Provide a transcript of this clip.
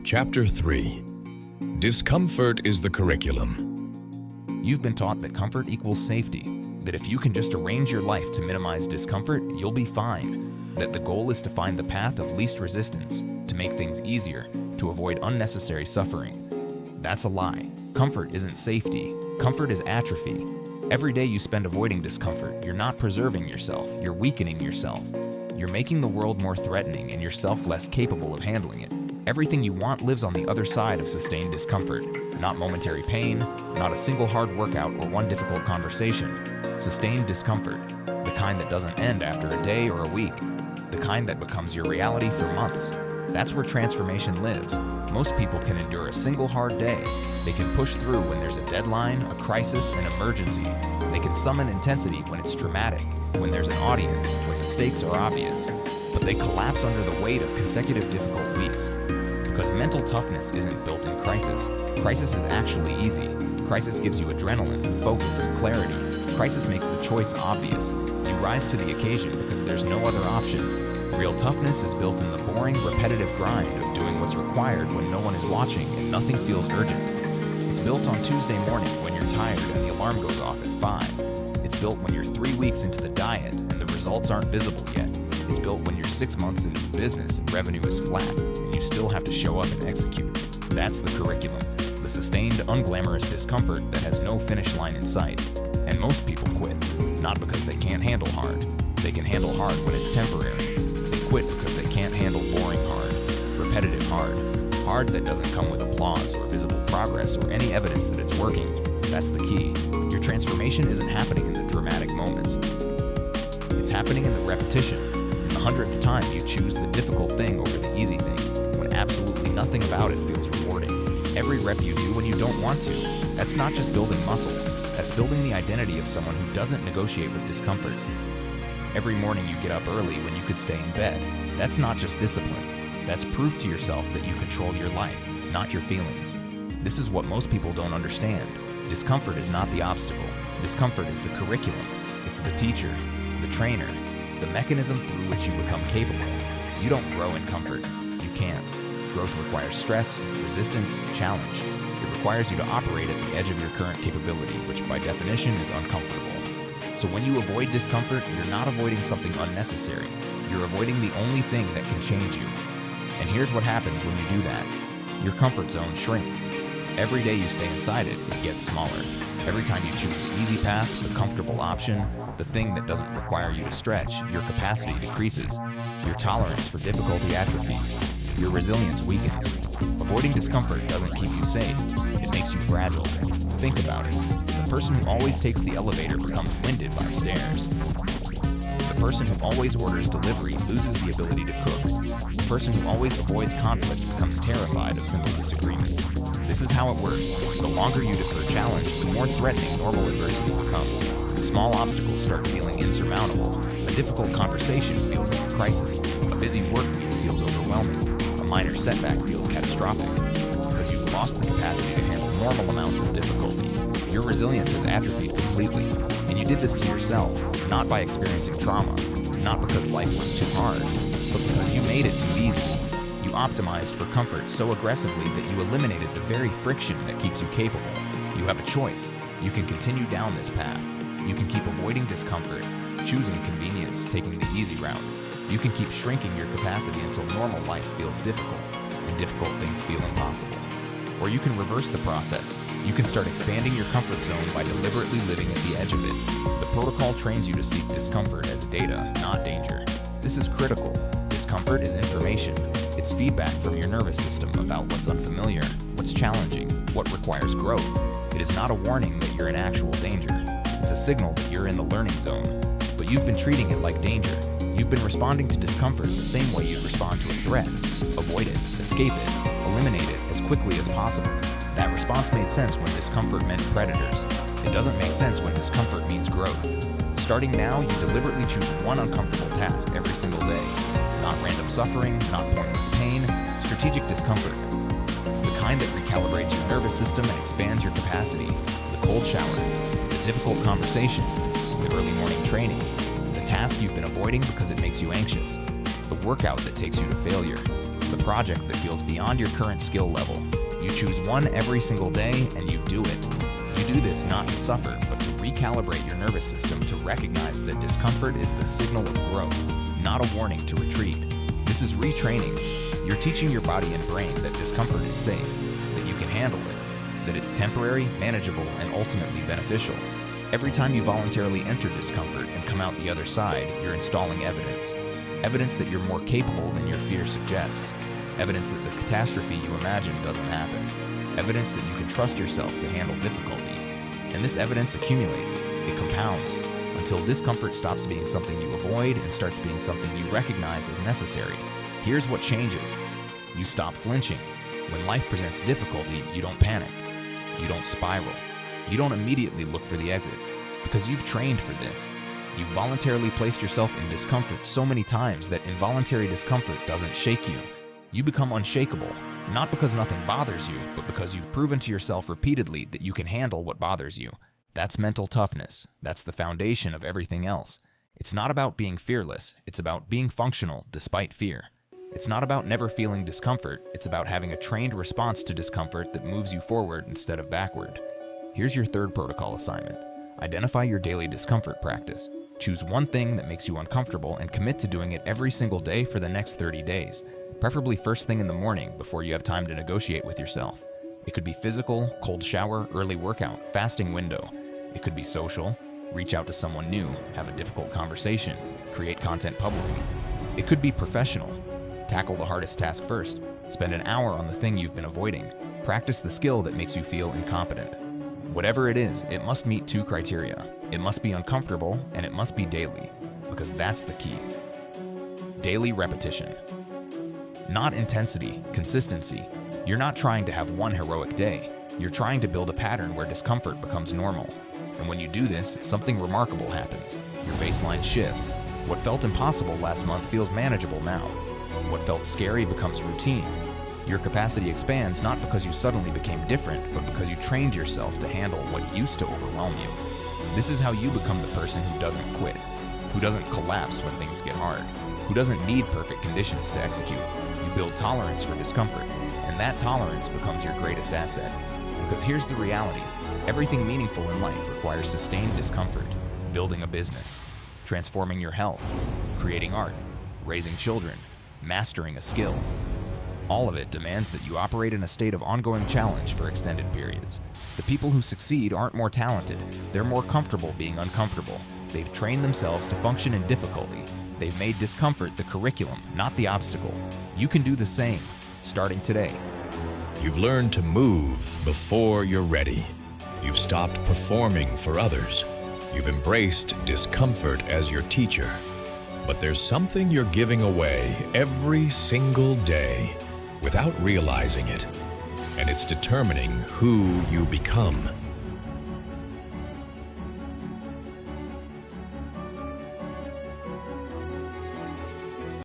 Chapter 3. Discomfort is the curriculum. You've been taught that comfort equals safety, that if you can just arrange your life to minimize discomfort, you'll be fine, that the goal is to find the path of least resistance, to make things easier, to avoid unnecessary suffering. That's a lie. Comfort isn't safety. Comfort is atrophy. Every day you spend avoiding discomfort, you're not preserving yourself, you're weakening yourself. You're making the world more threatening and yourself less capable of handling it. Everything you want lives on the other side of sustained discomfort. Not momentary pain, not a single hard workout or one difficult conversation. Sustained discomfort, the kind that doesn't end after a day or a week, the kind that becomes your reality for months. That's where transformation lives. Most people can endure a single hard day. They can push through when there's a deadline, a crisis, an emergency. They can summon intensity when it's dramatic, when there's an audience, when the stakes are obvious. But they collapse under the weight of consecutive difficult weeks. Because mental toughness isn't built in crisis. Crisis is actually easy. Crisis gives you adrenaline, focus, clarity. Crisis makes the choice obvious. You rise to the occasion because there's no other option. Real toughness is built in the boring, repetitive grind of doing what's required when no one is watching and nothing feels urgent. It's built on Tuesday morning when you're tired and the alarm goes off at 5. It's built when you're 3 weeks into the diet and the results aren't visible yet. It's built when you're 6 months into the business and revenue is flat, and you still have to show up and execute. That's the curriculum, the sustained, unglamorous discomfort that has no finish line in sight. And most people quit, not because they can't handle hard. They can handle hard when it's temporary. They quit because they can't handle boring hard, repetitive hard, hard that doesn't come with applause or visible progress or any evidence that it's working. That's the key. Your transformation isn't happening in the dramatic moments. It's happening in the repetition. The 100th time you choose the difficult thing over the easy thing, when absolutely nothing about it feels rewarding. Every rep you do when you don't want to. That's not just building muscle. That's building the identity of someone who doesn't negotiate with discomfort. Every morning you get up early when you could stay in bed. That's not just discipline. That's proof to yourself that you control your life, not your feelings. This is what most people don't understand. Discomfort is not the obstacle. Discomfort is the curriculum. It's the teacher, the trainer, the mechanism through which you become capable. You don't grow in comfort. You can't. Growth requires stress, resistance, challenge. It requires you to operate at the edge of your current capability, which by definition is uncomfortable. So when you avoid discomfort, you're not avoiding something unnecessary. You're avoiding the only thing that can change you. And here's what happens when you do that. Your comfort zone shrinks. Every day you stay inside it, it gets smaller. Every time you choose the easy path, the comfortable option, the thing that doesn't require you to stretch, your capacity decreases. Your tolerance for difficulty atrophies. Your resilience weakens. Avoiding discomfort doesn't keep you safe. It makes you fragile. Think about it. The person who always takes the elevator becomes winded by stairs. The person who always orders delivery loses the ability to cook. The person who always avoids conflict becomes terrified of simple disagreements. This is how it works. The longer you defer challenge, the more threatening normal adversity becomes. Small obstacles start feeling insurmountable. A difficult conversation feels like a crisis. A busy work week feels overwhelming. A minor setback feels catastrophic. Because you've lost the capacity to handle normal amounts of difficulty. Your resilience has atrophied completely. And you did this to yourself, not by experiencing trauma, not because life was too hard, but because you made it too easy. You optimized for comfort so aggressively that you eliminated the very friction that keeps you capable. You have a choice. You can continue down this path. You can keep avoiding discomfort, choosing convenience, taking the easy route. You can keep shrinking your capacity until normal life feels difficult, and difficult things feel impossible. Or you can reverse the process. You can start expanding your comfort zone by deliberately living at the edge of it. The protocol trains you to seek discomfort as data, not danger. This is critical. Discomfort is information. It's feedback from your nervous system about what's unfamiliar, what's challenging, what requires growth. It is not a warning that you're in actual danger. It's a signal that you're in the learning zone. But you've been treating it like danger. You've been responding to discomfort the same way you'd respond to a threat. Avoid it, escape it, eliminate it as quickly as possible. That response made sense when discomfort meant predators. It doesn't make sense when discomfort means growth. Starting now, you deliberately choose one uncomfortable task every single day. Not random suffering, not pointless pain, strategic discomfort. The kind that recalibrates your nervous system and expands your capacity. The cold shower, the difficult conversation, the early morning training, the task you've been avoiding because it makes you anxious, the workout that takes you to failure, the project that feels beyond your current skill level. You choose one every single day and you do it. You do this not to suffer, but to recalibrate your nervous system to recognize that discomfort is the signal of growth, not a warning to retreat. This is retraining. You're teaching your body and brain that discomfort is safe, that you can handle it, that it's temporary, manageable, and ultimately beneficial. Every time you voluntarily enter discomfort and come out the other side, you're installing evidence. Evidence that you're more capable than your fear suggests. Evidence that the catastrophe you imagine doesn't happen. Evidence that you can trust yourself to handle difficulty. And this evidence accumulates, it compounds, until discomfort stops being something you avoid and starts being something you recognize as necessary. Here's what changes. You stop flinching. When life presents difficulty, you don't panic. You don't spiral. You don't immediately look for the exit, because you've trained for this. You've voluntarily placed yourself in discomfort so many times that involuntary discomfort doesn't shake you. You become unshakable, not because nothing bothers you, but because you've proven to yourself repeatedly that you can handle what bothers you. That's mental toughness. That's the foundation of everything else. It's not about being fearless. It's about being functional despite fear. It's not about never feeling discomfort. It's about having a trained response to discomfort that moves you forward instead of backward. Here's your third protocol assignment. Identify your daily discomfort practice. Choose one thing that makes you uncomfortable and commit to doing it every single day for the next 30 days, preferably first thing in the morning before you have time to negotiate with yourself. It could be physical, cold shower, early workout, fasting window. It could be social, reach out to someone new, have a difficult conversation, create content publicly. It could be professional, tackle the hardest task first, spend an hour on the thing you've been avoiding, practice the skill that makes you feel incompetent. Whatever it is, it must meet two criteria. It must be uncomfortable and it must be daily, because that's the key. Daily repetition. Not intensity, consistency. You're not trying to have one heroic day. You're trying to build a pattern where discomfort becomes normal. And when you do this, something remarkable happens. Your baseline shifts. What felt impossible last month feels manageable now. What felt scary becomes routine. Your capacity expands not because you suddenly became different, but because you trained yourself to handle what used to overwhelm you. This is how you become the person who doesn't quit, who doesn't collapse when things get hard, who doesn't need perfect conditions to execute. You build tolerance for discomfort, and that tolerance becomes your greatest asset. Because here's the reality. Everything meaningful in life requires sustained discomfort. Building a business, transforming your health, creating art, raising children, mastering a skill. All of it demands that you operate in a state of ongoing challenge for extended periods. The people who succeed aren't more talented, they're more comfortable being uncomfortable. They've trained themselves to function in difficulty. They've made discomfort the curriculum, not the obstacle. You can do the same, starting today. You've learned to move before you're ready. You've stopped performing for others. You've embraced discomfort as your teacher. But there's something you're giving away every single day without realizing it, and it's determining who you become.